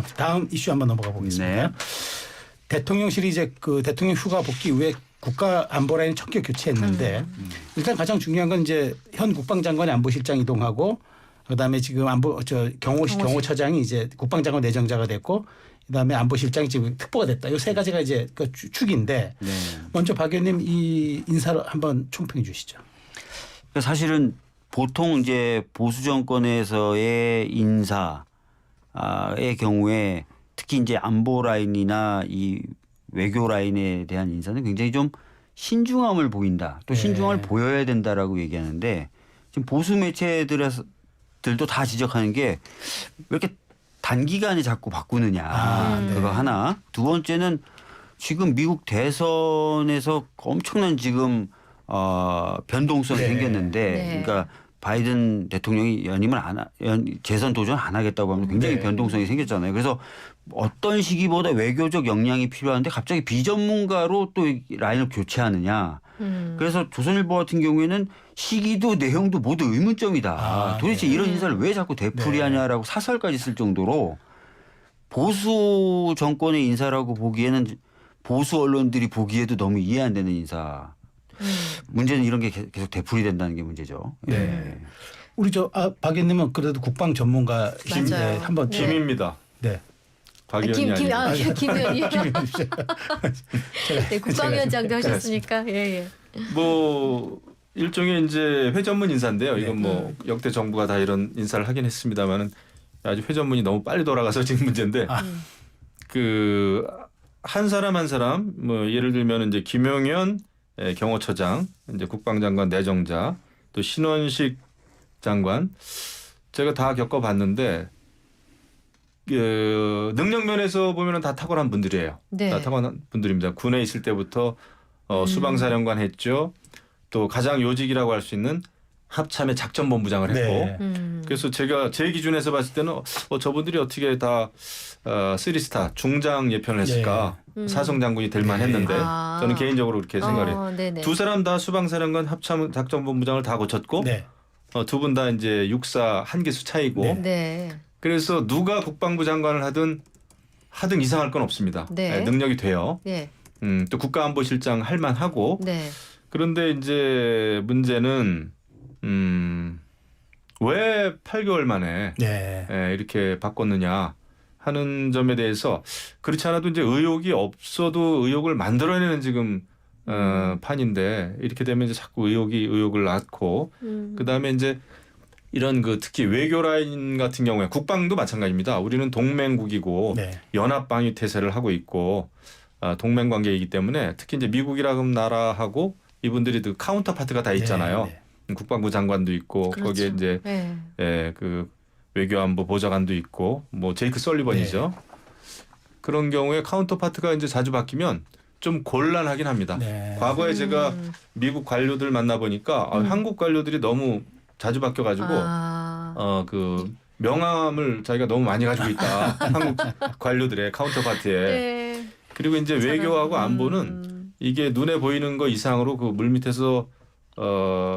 다음 이슈 한번 넘어가 보겠습니다. 네. 대통령실이 이제 그 대통령 휴가 복귀 이후에 국가안보라인 전격 교체했는데 일단 가장 중요한 건 이제 현 국방장관이 안보실장 이동하고 그다음에 지금 경호처장이 이제 국방장관 내정자가 됐고 그다음에 안보실장이 지금 특보가 됐다. 이 세 가지가 이제 그 축인데 네. 먼저 박 의원님 이 인사를 한번 총평해 주시죠. 사실은 보통 이제 보수 정권에서의 인사의 경우에 특히 이제 안보 라인이나 이 외교 라인에 대한 인사는 굉장히 좀 신중함을 보인다. 또 신중함을 보여야 된다라고 얘기하는데 지금 보수 매체들도 다 지적하는 게 왜 이렇게 단기간에 자꾸 바꾸느냐. 그거 하나. 두 번째는 지금 미국 대선에서 엄청난 지금 변동성이 생겼는데 그러니까 바이든 대통령이 재선 도전 안 하겠다고 하면 굉장히 변동성이 생겼잖아요. 그래서 어떤 시기보다 외교적 역량이 필요한데 갑자기 비전문가로 또 라인을 교체하느냐. 그래서 조선일보 같은 경우에는 시기도 내용도 모두 의문점이다. 도대체 이런 인사를 왜 자꾸 되풀이하냐라고 사설까지 쓸 정도로 보수 정권의 인사라고 보기에는 보수 언론들이 보기에도 너무 이해 안 되는 인사. 문제는 이런 게 계속 되풀이된다는 게 문제죠. 네. 우리 박 의원님은 그래도 국방 전문가신데 한번 김입니다. 네. 박 의원이 아니고. 김 의원이요. 네, 국방위원장도 하셨으니까. 예. 뭐 일종의 이제 회전문 인사인데요. 이건 뭐 역대 정부가 다 이런 인사를 하긴 했습니다만은 아주 회전문이 너무 빨리 돌아가서 지금 문제인데 그 한 사람 한 사람 뭐 예를 들면 이제 김용현 경호처장, 이제 국방장관 내정자, 또 신원식 장관 제가 다 겪어봤는데 능력 면에서 보면은 다 탁월한 분들이에요. 네. 다 탁월한 분들입니다. 군에 있을 때부터 수방사령관 했죠. 또 가장 요직이라고 할 수 있는 합참의 작전본부장을 했고. 그래서 제가 제 기준에서 봤을 때는 저분들이 어떻게 다 3스타 중장 예편을 했을까. 사성 장군이 될 만했는데 저는 개인적으로 그렇게 생각해요. 두 사람 다 수방사령관 합참 작전본부장을 다 거쳤고 두 분 다 이제 육사 한 개수 차이고. 그래서 누가 국방부 장관을 하든 이상할 건 없습니다. 능력이 돼요. 또 국가안보실장 할 만하고. 그런데 이제 문제는 왜 8개월 만에 이렇게 바꿨느냐 하는 점에 대해서 그렇지 않아도 이제 의혹이 없어도 의혹을 만들어내는 지금 판인데 이렇게 되면 이제 자꾸 의혹을 낳고 그다음에 이제 이런 그 특히 외교 라인 같은 경우에 국방도 마찬가지입니다. 우리는 동맹국이고 연합 방위 태세를 하고 있고 동맹 관계이기 때문에 특히 이제 미국이라는 나라하고 이분들이 그 카운터 파트가 다 있잖아요. 국방부 장관도 있고 거기에 이제 그 외교안보 보좌관도 있고 뭐 제이크 설리번이죠. 그런 경우에 카운터 파트가 이제 자주 바뀌면 좀 곤란하긴 합니다. 과거에 제가 미국 관료들 만나 보니까 한국 관료들이 너무 자주 바뀌어가지고 그 명함을 자기가 너무 많이 가지고 있다. 한국 관료들의 카운터 파트에. 그리고 이제 외교하고 안보는 이게 눈에 보이는 거 이상으로 그 물밑에서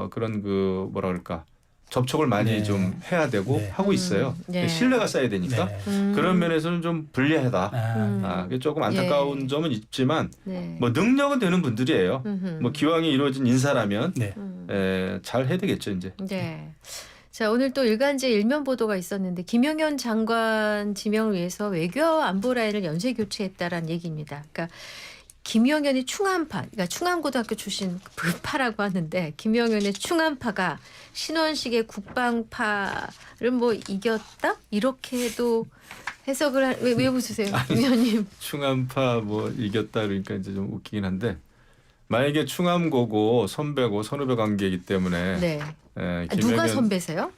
그런 그 뭐라 그럴까 접촉을 많이 좀 해야 되고 하고 있어요. 신뢰가 쌓여야 되니까 그런 면에서는 좀 불리하다. 조금 안타까운 점은 있지만 뭐 능력은 되는 분들이에요. 뭐 기왕이 이루어진 인사라면 잘 해야 되겠죠 이제. 자, 오늘 또 일간지 일면 보도가 있었는데 김용현 장관 지명을 위해서 외교 안보 라인을 연쇄 교체했다라는 얘기입니다. 그러니까 김용현이 충암파, 그러니까 충암고등학교 출신 파라고 하는데 김용현의 충암파가 신원식의 국방파를 뭐 이겼다? 이렇게도 해석을 왜 웃으세요, 김 의원님? 충암파 뭐 이겼다 그러니까 이제 좀 웃기긴 한데 만약에 충암고고 선배고 선후배 관계이기 때문에 누가 선배세요?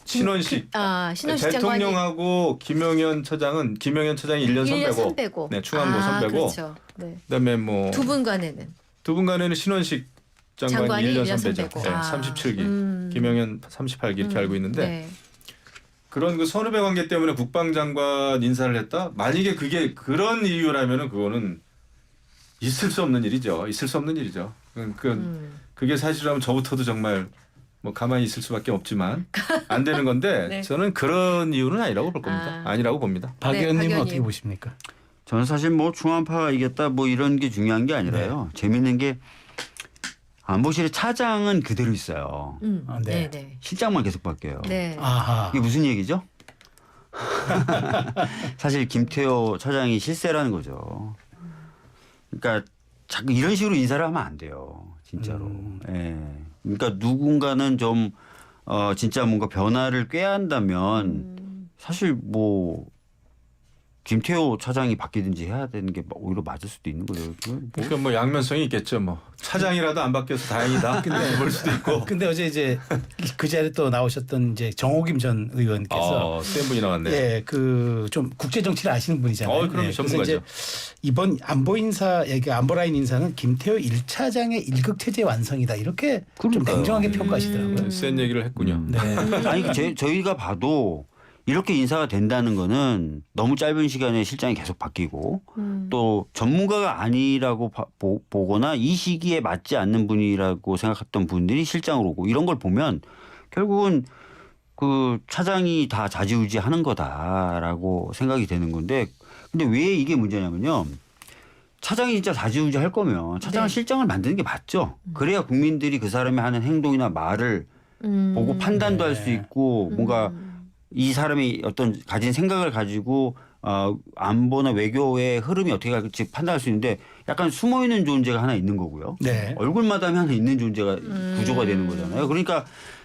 신원식. 신원식 대통령하고 김용현 처장이 1년 선배고. 네, 충암고 선배고. 그렇죠. 그다음에 뭐 두 분 간에는 신원식 장관이 1년 선배죠. 선배고. 37기. 김용현 38기 이렇게 알고 있는데 그런 그 선후배 관계 때문에 국방장관 인사를 했다? 만약에 그게 그런 이유라면은 그거는 있을 수 없는 일이죠. 그게 사실이라면 저부터도 정말 뭐 가만히 있을 수밖에 없지만 안 되는 건데 네. 저는 그런 이유는 아니라고 볼 겁니다. 아니라고 봅니다. 박 네, 의원님은 박 의원님. 어떻게 보십니까? 저는 사실 뭐 중앙파가 이겼다 뭐 이런 게 중요한 게 아니라요. 재밌는 게 안보실의 차장은 그대로 있어요. 아, 네. 네, 네. 실장만 계속 바뀌어요. 네. 아하. 이게 무슨 얘기죠? 사실 김태호 차장이 실세라는 거죠. 그러니까 자꾸 이런 식으로 인사를 하면 안 돼요. 진짜로. 예. 그러니까 누군가는 좀 진짜 뭔가 변화를 꾀한다면 사실 뭐 김태호 차장이 바뀌든지 해야 되는 게 오히려 맞을 수도 있는 거죠. 그러니까 뭐 양면성이 있겠죠. 뭐 차장이라도 안 바뀌어서 다행이다. 근데 볼 수도 있고. 근데 어제 이제 그 자리에 또 나오셨던 이제 정호김 전 의원께서 센 분이 나왔네요. 예, 그 좀 국제 정치를 아시는 분이잖아요. 그럼 그래서 전문가죠. 이제 이번 안보 인사, 안보 라인 인사는 김태호 1차장의 일극 체제 완성이다 이렇게 좀 그러니까요. 냉정하게 평가하시더라고요. 센 얘기를 했군요. 네. 아니 저희가 봐도 이렇게 인사가 된다는 거는 너무 짧은 시간에 실장이 계속 바뀌고 또 전문가가 아니라고 보거나 이 시기에 맞지 않는 분이라고 생각했던 분들이 실장으로 오고 이런 걸 보면 결국은 그 차장이 다 좌지우지하는 거다라고 생각이 되는 건데 근데 왜 이게 문제냐면요. 차장이 진짜 좌지우지 할 거면 차장은 네. 실장을 만드는 게 맞죠. 그래야 국민들이 그 사람이 하는 행동이나 말을 보고 판단도 할 수 있고 뭔가 이 사람이 어떤 가진 생각을 가지고 안보나 외교의 흐름이 어떻게 갈지 판단할 수 있는데 약간 숨어 있는 존재가 하나 있는 거고요. 네. 얼굴마담이 하나 있는 존재가 구조가 되는 거잖아요. 그러니까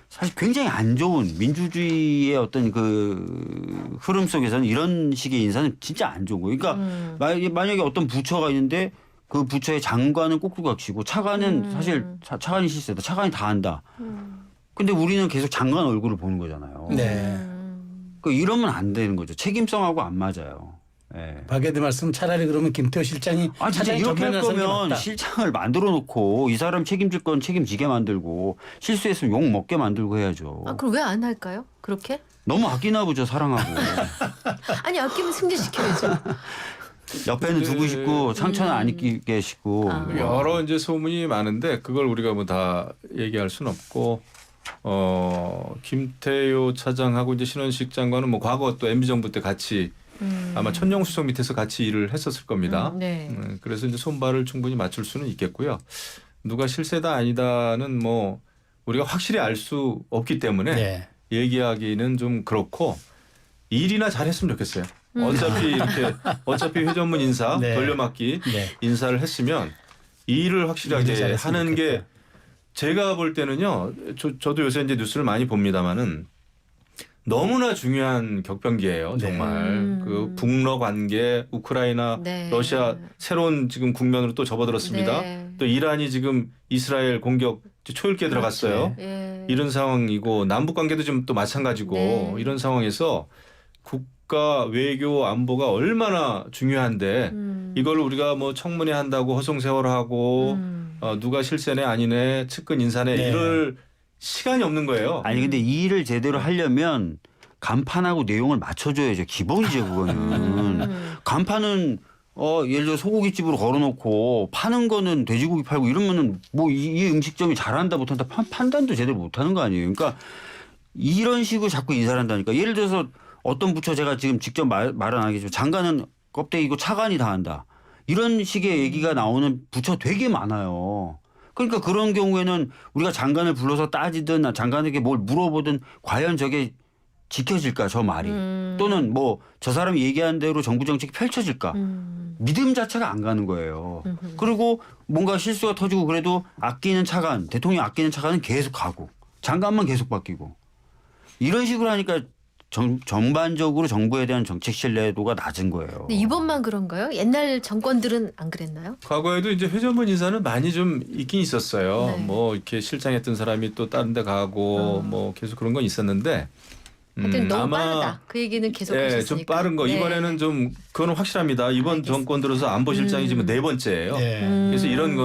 사실 굉장히 안 좋은 민주주의의 어떤 그 흐름 속에서는 이런 식의 인사는 진짜 안 좋은 거예요. 그러니까 만약에 어떤 부처가 있는데 그 부처의 장관은 꼭두각시고 차관은 사실 차관이 실세다. 차관이 다 한다. 근데 우리는 계속 장관 얼굴을 보는 거잖아요. 네. 그 이러면 안 되는 거죠. 책임성하고 안 맞아요. 예. 박 의원님 말씀 차라리 그러면 김태호 실장이 진짜 차장이 이렇게 할 전면에 나서는 게 거면 맞다. 실장을 만들어 놓고 이 사람 책임질 건 책임지게 만들고 실수했으면 욕 먹게 만들고 해야죠. 그럼 왜 안 할까요? 그렇게? 너무 아끼나 보죠. 사랑하고. 아니 아끼면 승진시켜야죠. 옆에는 두고 싶고 상처는 안 입게 싶고. 여러 이제 소문이 많은데 그걸 우리가 뭐 다 얘기할 수는 없고 김태효 차장하고 이제 신원식 장관은 뭐 과거 또 MB 정부 때 같이 아마 천영 수석 밑에서 같이 일을 했었을 겁니다. 네. 그래서 이제 손발을 충분히 맞출 수는 있겠고요. 누가 실세다 아니다는 뭐 우리가 확실히 알 수 없기 때문에 네. 얘기하기는 좀 그렇고 일이나 잘했으면 좋겠어요. 어차피 회전문 인사 네. 돌려막기 네. 인사를 했으면 일을 일을 확실하게 잘했으면 하는 게 좋겠다. 제가 볼 때는요. 저도 요새 이제 뉴스를 많이 봅니다만은 너무나 중요한 격변기예요. 네. 정말 그 북러 관계, 우크라이나, 네. 러시아 새로운 지금 국면으로 또 접어들었습니다. 네. 또 이란이 지금 이스라엘 공격 초읽기에 들어갔어요. 예. 이런 상황이고 남북 관계도 좀 또 마찬가지고 네. 이런 상황에서 국가 외교 안보가 얼마나 중요한데 이걸 우리가 뭐 청문회 한다고 허송세월하고 누가 실세네 아니네 측근 인사네 네. 이럴 시간이 없는 거예요. 아니 근데 이 일을 제대로 하려면 간판하고 내용을 맞춰줘야죠. 기본이죠 그거는. 간판은 예를 들어 소고기집으로 걸어놓고 파는 거는 돼지고기 팔고 이러면은 뭐 이 음식점이 잘한다 못한다 판단도 제대로 못하는 거 아니에요. 그러니까 이런 식으로 자꾸 인사를 한다니까. 예를 들어서 어떤 부처 제가 지금 직접 말은 안 하겠지만 장관은 껍데기고 차관이 다 한다. 이런 식의 얘기가 나오는 부처 되게 많아요. 그러니까 그런 경우에는 우리가 장관을 불러서 따지든 장관에게 뭘 물어보든 과연 저게 지켜질까 저 말이 또는 뭐 저 사람이 얘기한 대로 정부 정책이 펼쳐질까 믿음 자체가 안 가는 거예요. 그리고 뭔가 실수가 터지고 그래도 아끼는 차관 대통령 아끼는 차관은 계속 가고 장관만 계속 바뀌고 이런 식으로 하니까 전반적으로 정부에 대한 정책 신뢰도가 낮은 거예요. 근데 이번만 그런가요? 옛날 정권들은 안 그랬나요? 과거에도 이제 회전문 인사는 많이 좀 있긴 있었어요. 네. 뭐 이렇게 실장했던 사람이 또 다른 데 가고 뭐 계속 그런 건 있었는데 하여튼 너무 아마 빠르다. 그 얘기는 계속 좀 하셨으니까. 빠른 거 네. 이번에는 좀 그거는 확실합니다. 이번 알겠습니다. 정권 들어서 안보실장이 지금 4번째예요. 네. 그래서 이런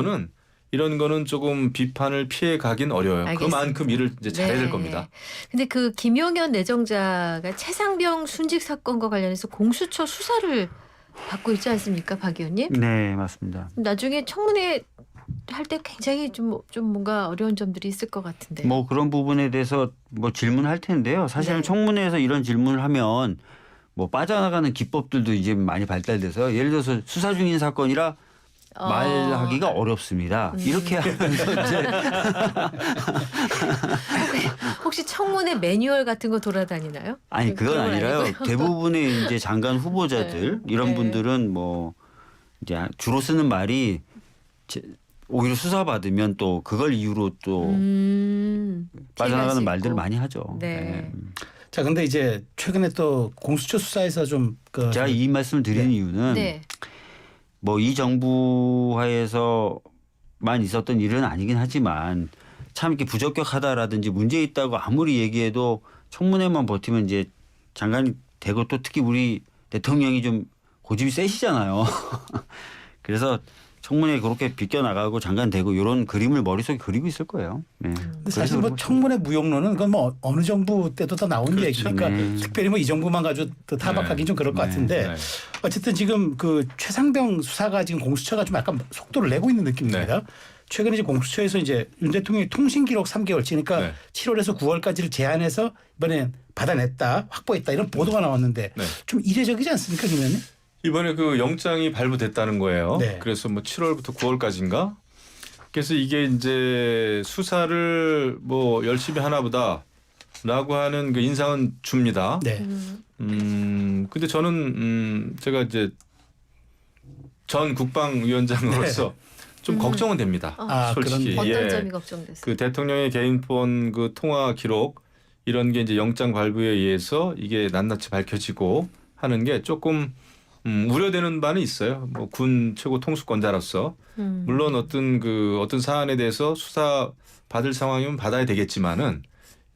거는 조금 비판을 피해 가긴 어려워요. 알겠습니다. 그만큼 일을 이제 잘해야 될 네. 겁니다. 근데 그 김용현 내정자가 최상병 순직 사건과 관련해서 공수처 수사를 받고 있지 않습니까, 박 의원님? 네 맞습니다. 나중에 청문회 할 때 굉장히 좀 뭔가 어려운 점들이 있을 것 같은데. 뭐 그런 부분에 대해서 뭐 질문할 텐데요. 사실은 네. 청문회에서 이런 질문을 하면 뭐 빠져나가는 기법들도 이제 많이 발달돼서 예를 들어서 수사 중인 사건이라 말하기가 어렵습니다. 이렇게 하면서 이제 혹시 청문회 매뉴얼 같은 거 돌아다니나요? 아니 그건 그건 아니라요. 아니고요. 대부분의 이제 장관 후보자들 네. 이런 네. 분들은 뭐 이제 주로 쓰는 말이 오히려 수사 받으면 또 그걸 이유로 또 빠져나가는 피해갈 말들을 수 있고. 많이 하죠. 네. 자, 근데 이제 최근에 또 공수처 수사에서 좀 그 제가 이 말씀을 드리는 이유는 네. 뭐 이 정부 하에서만 있었던 일은 아니긴 하지만 참 이렇게 부적격하다라든지 문제 있다고 아무리 얘기해도 청문회만 버티면 이제 장관이 되고 또 특히 우리 대통령이 좀 고집이 세시잖아요. 그래서 청문회 그렇게 비껴나가고 장관 되고 이런 그림을 머릿속에 그리고 있을 거예요. 네. 근데 사실 뭐 청문회 무용론은 그건 뭐 어느 정부 때도 다 나온 그렇죠. 얘기니까 특별히 뭐 이 정부만 가지고 또 타박하기는 좀 그럴 것 같은데 어쨌든 지금 그 최상병 수사가 지금 공수처가 좀 약간 속도를 내고 있는 느낌입니다. 최근에 이제 공수처에서 이제 윤 대통령이 통신 기록 3개월치 그러니까 7월에서 9월까지를 제한해서 이번에 받아냈다, 확보했다 이런 보도가 나왔는데 좀 이례적이지 않습니까, 김 의원님? 이번에 그 영장이 발부됐다는 거예요. 네. 그래서 뭐 7월부터 9월까지인가? 그래서 이게 이제 수사를 뭐 열심히 하나보다라고 하는 그 인상은 줍니다. 네. 근데 저는 제가 이제 전 국방위원장으로서 좀 걱정은 됩니다. 솔직히 어떤 점이 걱정됐어요? 그 대통령의 개인폰 그 통화 기록 이런 게 이제 영장 발부에 의해서 이게 낱낱이 밝혀지고 하는 게 조금 우려되는 바는 있어요. 뭐 군 최고 통수권자로서 물론 어떤 사안에 대해서 수사 받을 상황이면 받아야 되겠지만은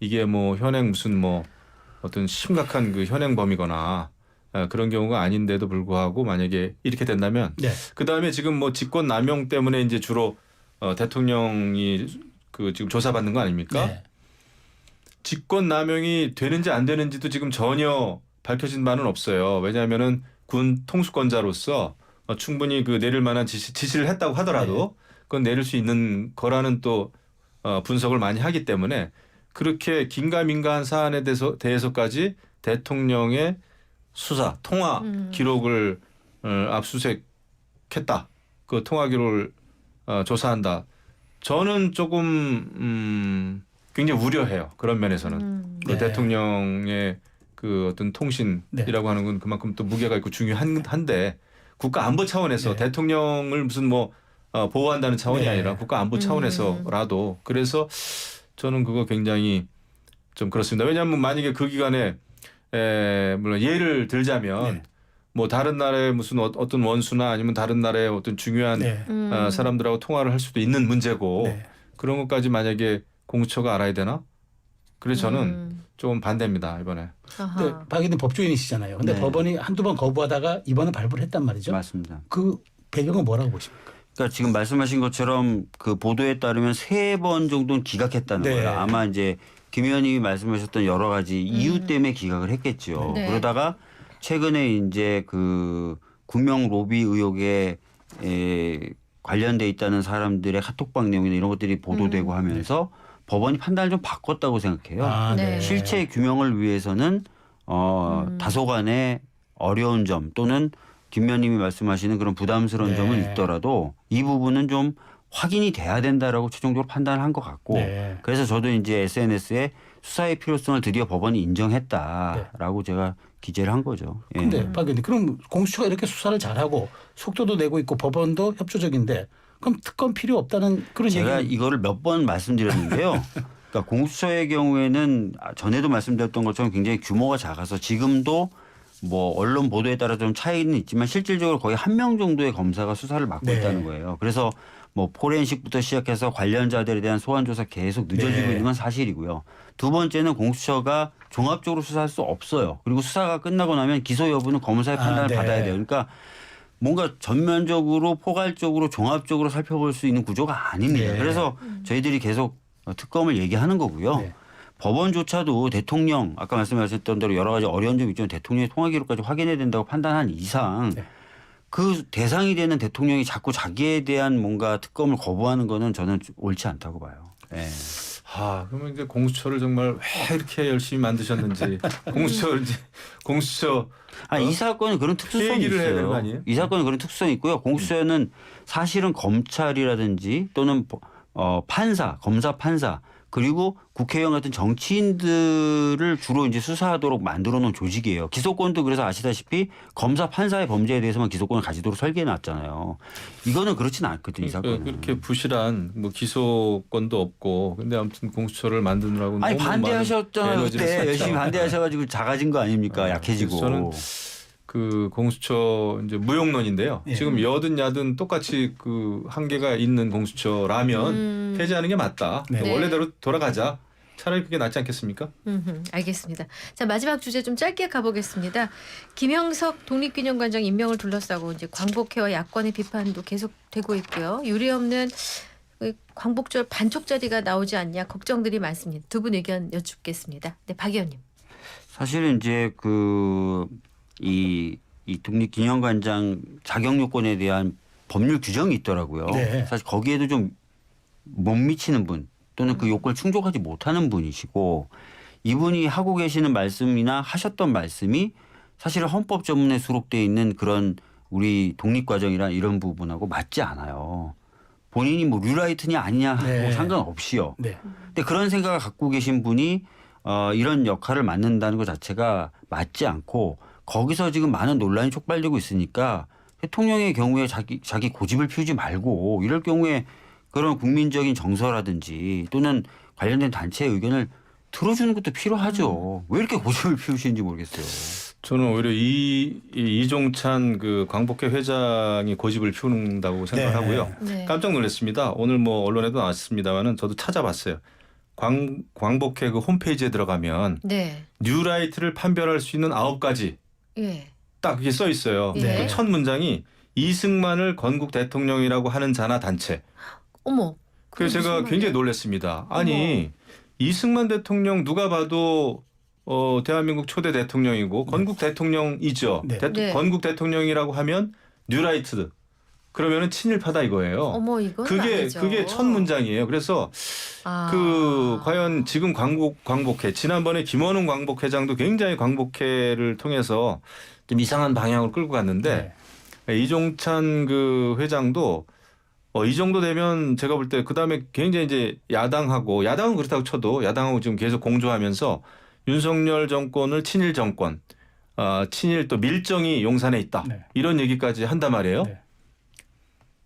이게 뭐 현행 무슨 뭐 어떤 심각한 그 현행범이거나 그런 경우가 아닌데도 불구하고 만약에 이렇게 된다면 그 다음에 지금 뭐 직권 남용 때문에 이제 주로 대통령이 그 지금 조사받는 거 아닙니까? 네. 직권 남용이 되는지 안 되는지도 지금 전혀 밝혀진 바는 없어요. 왜냐하면은 군 통수권자로서 충분히 그 내릴 만한 지시를 했다고 하더라도 그건 내릴 수 있는 거라는 또 분석을 많이 하기 때문에 그렇게 긴가민가한 사안에 대해서까지 대통령의 수사 통화 기록을 압수수색했다. 그 통화 기록을 조사한다. 저는 조금 굉장히 우려해요. 그런 면에서는 그 대통령의 그 어떤 통신이라고 하는 건 그만큼 또 무게가 있고 중요한데 국가 안보 차원에서 대통령을 무슨 뭐 보호한다는 차원이 아니라 국가 안보 차원에서라도 그래서 저는 그거 굉장히 좀 그렇습니다. 왜냐하면 만약에 그 기간에 물론 예를 들자면 뭐 다른 나라의 무슨 어떤 원수나 아니면 다른 나라의 어떤 중요한 사람들하고 통화를 할 수도 있는 문제고 그런 것까지 만약에 공수처가 알아야 되나? 그래서 저는 좀 반대입니다 이번에. 근데 박 의원님 법조인이시잖아요. 근데 법원이 한두 번 거부하다가 이번에 발부를 했단 말이죠. 맞습니다. 그 배경은 뭐라고 보십니까? 그러니까 지금 말씀하신 것처럼 그 보도에 따르면 3번 정도는 기각했다는 거예요. 아마 이제 김 의원님이 말씀하셨던 여러 가지 이유 때문에 기각을 했겠죠. 그러다가 최근에 이제 그 구명 로비 의혹에 관련돼 있다는 사람들의 카톡방 내용이나 이런 것들이 보도되고 하면서 법원이 판단을 좀 바꿨다고 생각해요. 실체 규명을 위해서는 다소간의 어려운 점 또는 김 의원님이 말씀하시는 그런 부담스러운 점은 있더라도 이 부분은 좀 확인이 돼야 된다라고 최종적으로 판단을 한 것 같고 그래서 저도 이제 SNS에 수사의 필요성을 드디어 법원이 인정했다라고 제가 기재를 한 거죠. 그런데 박 의원님 그럼 공수처가 이렇게 수사를 잘하고 속도도 내고 있고 법원도 협조적인데 그럼 특검 필요 없다는 그런 제가 얘기는 이거를 몇 번 말씀드렸는데요. 그러니까 공수처의 경우에는 전에도 말씀드렸던 것처럼 굉장히 규모가 작아서 지금도 뭐 언론 보도에 따라 좀 차이는 있지만 실질적으로 거의 1명 정도의 검사가 수사를 맡고 있다는 거예요. 그래서 뭐 포렌식부터 시작해서 관련자들에 대한 소환 조사 계속 늦어지고 있는 건 사실이고요. 두 번째는 공수처가 종합적으로 수사할 수 없어요. 그리고 수사가 끝나고 나면 기소 여부는 검사의 판단을 받아야 돼요. 그러니까 뭔가 전면적으로 포괄적으로 종합적으로 살펴볼 수 있는 구조가 아닙니다. 그래서 저희들이 계속 특검을 얘기하는 거고요. 법원조차도 대통령 아까 말씀하셨던 대로 여러 가지 어려운 점이 있지만 대통령의 통화 기록까지 확인해야 된다고 판단한 이상 그 대상이 되는 대통령이 자꾸 자기에 대한 뭔가 특검을 거부하는 거는 저는 옳지 않다고 봐요. 예. 그러면 이제 공수처를 정말 왜 이렇게 열심히 만드셨는지 공수처 이 사건은 그런 특수성이 얘기를 해야 되는 거 있어요. 아니에요? 이 사건은 그런 특수성이 있고요. 공수처는 사실은 검찰이라든지 또는 판사, 검사 판사 그리고 국회의원 같은 정치인들을 주로 이제 수사하도록 만들어 놓은 조직이에요. 기소권도 그래서 아시다시피 검사 판사의 범죄에 대해서만 기소권을 가지도록 설계해 놨잖아요. 이거는 그렇지는 않거든요. 이 사건은. 그렇게 부실한 뭐 기소권도 없고 근데 아무튼 공수처를 만드느라고 아니 너무 반대하셨잖아요. 많은 에너지를 그때 썼죠. 열심히 반대하셔가지고 작아진 거 아닙니까? 약해지고. 저는 그 공수처 이제 무용론인데요. 예. 지금 여든 야든 똑같이 그 한계가 있는 공수처라면 폐지하는 게 맞다. 네. 원래대로 돌아가자. 차라리 그게 낫지 않겠습니까? 알겠습니다. 자, 마지막 주제 좀 짧게 가보겠습니다. 김영석 독립기념관장 임명을 둘러싸고 이제 광복회와 야권의 비판도 계속되고 있고요. 유례없는 광복절 반쪽짜리가 나오지 않냐 걱정들이 많습니다. 두 분 의견 여쭙겠습니다. 네, 박 의원님. 사실은 이제 이 독립기념관장 자격 요건에 대한 법률 규정이 있더라고요. 네. 사실 거기에도 좀 못 미치는 분 또는 그 요건을 충족하지 못하는 분이시고 이분이 하고 계시는 말씀이나 하셨던 말씀이 사실은 헌법 전문에 수록되어 있는 그런 우리 독립과정이란 이런 부분하고 맞지 않아요. 본인이 뭐 류라이트냐 아니냐 네. 상관없이요. 네. 근데 그런 생각을 갖고 계신 분이 이런 역할을 맡는다는 것 자체가 맞지 않고 거기서 지금 많은 논란이 촉발되고 있으니까 대통령의 경우에 자기 고집을 피우지 말고 이럴 경우에 그런 국민적인 정서라든지 또는 관련된 단체의 의견을 들어주는 것도 필요하죠. 왜 이렇게 고집을 피우시는지 모르겠어요. 저는 오히려 이종찬 그 광복회 회장이 고집을 피운다고 생각하고요. 네. 깜짝 놀랐습니다. 오늘 뭐 언론에도 나왔습니다만은 저도 찾아봤어요. 광복회 그 홈페이지에 들어가면 네. 뉴라이트를 판별할 수 있는 9가지 예. 딱 그게 써 있어요. 예. 그 첫 문장이 이승만을 건국 대통령이라고 하는 자나 단체. 어머. 그래서 그게 제가 무슨 굉장히 말이야? 놀랐습니다. 아니 이승만 대통령 누가 봐도 대한민국 초대 대통령이고 건국 대통령이죠. 네. 네. 건국 대통령이라고 하면 뉴라이트. 그러면은 친일파다 이거예요. 어머 이건 아니죠. 그게 첫 문장이에요. 그래서 과연 지금 광복회 지난번에 김원웅 광복회장도 굉장히 광복회를 통해서 좀 이상한 방향으로 끌고 갔는데 이종찬 그 회장도 이 정도 되면 제가 볼 때 그다음에 굉장히 이제 야당은 그렇다고 쳐도 야당하고 지금 계속 공조하면서 윤석열 정권을 친일 정권, 친일 또 밀정이 용산에 있다. 네. 이런 얘기까지 한단 말이에요. 네.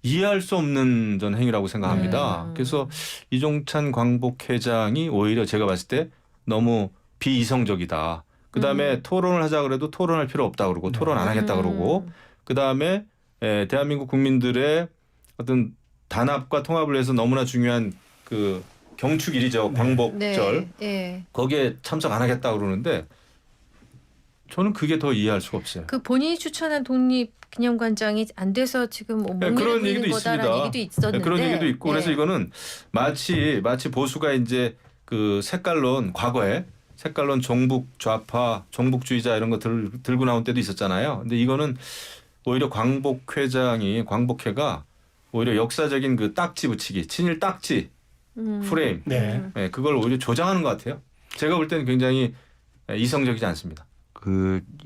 이해할 수 없는 전 행위라고 생각합니다. 그래서 이종찬 광복회장이 오히려 제가 봤을 때 너무 비이성적이다. 그다음에 토론을 하자 그래도 토론할 필요 없다 그러고 토론 안 하겠다 그러고 그다음에 대한민국 국민들의 어떤 단합과 통합을 위해서 너무나 중요한 그 경축일이죠. 광복절. 네. 거기에 참석 안 하겠다 그러는데 저는 그게 더 이해할 수가 없어요. 그 본인이 추천한 독립기념관장이 안 돼서 지금 뭐 그런 얘기도 거다라는 있습니다. 얘기도 있었는데 그런 얘기도 있고 그래서 예. 이거는 마치 보수가 이제 그 과거에 색깔론 종북 좌파 종북주의자 이런 거 들고 나온 때도 있었잖아요. 근데 이거는 오히려 광복회가 오히려 역사적인 그 딱지 붙이기 친일 딱지 프레임 네. 그걸 오히려 조장하는 것 같아요. 제가 볼 때는 굉장히 이성적이지 않습니다.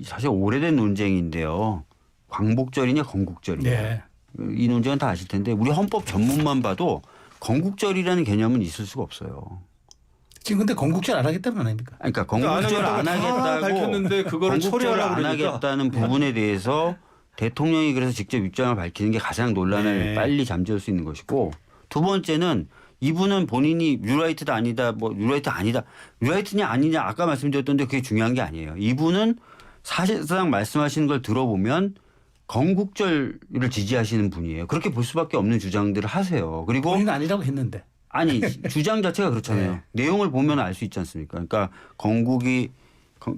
사실 오래된 논쟁인데요. 광복절이냐 건국절이냐. 네. 이 논쟁은 다 아실 텐데 우리 헌법 전문만 봐도 건국절이라는 개념은 있을 수가 없어요. 지금 근데 건국절 안 하겠다는 거 아닙니까? 그러니까 건국절 안 하겠다고 밝혔는데 그거를 건국절을 처리하려고 안 그러니까. 하겠다는 부분에 대해서 대통령이 그래서 직접 입장을 밝히는 게 가장 논란을 네. 빨리 잠재울 수 있는 것이고 두 번째는 이분은 본인이 뉴라이트다 아니다 뭐 뉴라이트 아니다 뉴라이트냐 아니냐 아까 말씀드렸던데 그게 중요한 게 아니에요. 이분은 사실상 말씀하시는 걸 들어보면 건국절을 지지하시는 분이에요. 그렇게 볼 수밖에 없는 주장들을 하세요. 그리고 본인은 아니라고 했는데. 아니 주장 자체가 그렇잖아요. 네. 내용을 보면 알 수 있지 않습니까? 그러니까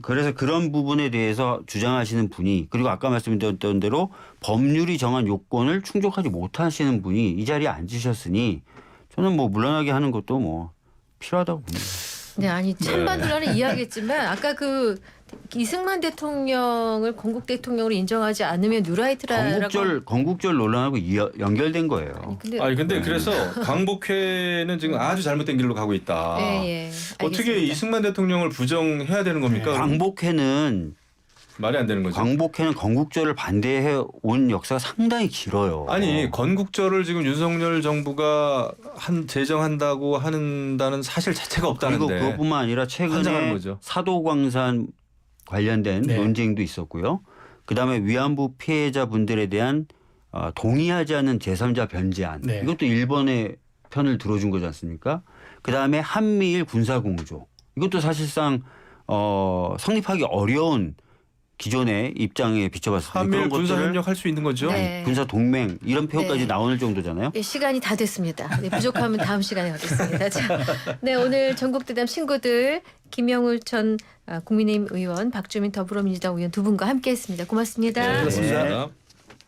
그래서 그런 부분에 대해서 주장하시는 분이 그리고 아까 말씀드렸던 대로 법률이 정한 요건을 충족하지 못하시는 분이 이 자리에 앉으셨으니 저는 뭐 물러나게 하는 것도 뭐 필요하다고 봅니다. 네, 아니 찬반 논란은 이해하겠지만 아까 그 이승만 대통령을 건국 대통령으로 인정하지 않으면 뉴라이트라고. 건국절 논란하고 연결된 거예요. 근데 그래서 광복회는 지금 아주 잘못된 길로 가고 있다. 예, 어떻게 이승만 대통령을 부정해야 되는 겁니까? 광복회는 말이 안 되는 거죠. 광복회는 건국절을 반대해 온 역사가 상당히 길어요. 아니 건국절을 지금 윤석열 정부가 제정한다고 한다는 사실 자체가 없다는데. 그리고 그것뿐만 아니라 환장하는 최근에 거죠. 사도광산 관련된 네. 논쟁도 있었고요. 그다음에 위안부 피해자분들에 대한 동의하지 않는 제3자 변제안. 네. 이것도 일본의 편을 들어준 거지 않습니까? 그다음에 한미일 군사공조. 이것도 사실상 성립하기 어려운 기존의 입장에 비춰봤을 때 한미일 그런 군사 것들을 협력 할 수 있는 거죠. 네. 군사 동맹 이런 표현까지 네. 나오는 정도잖아요. 네, 시간이 다 됐습니다. 네, 부족하면 다음 시간에 하겠습니다. 자, 네, 오늘 전국대담 친구들 김영우 전 국민의힘 의원, 박주민 더불어민주당 의원 두 분과 함께했습니다. 고맙습니다. 네, 고맙습니다.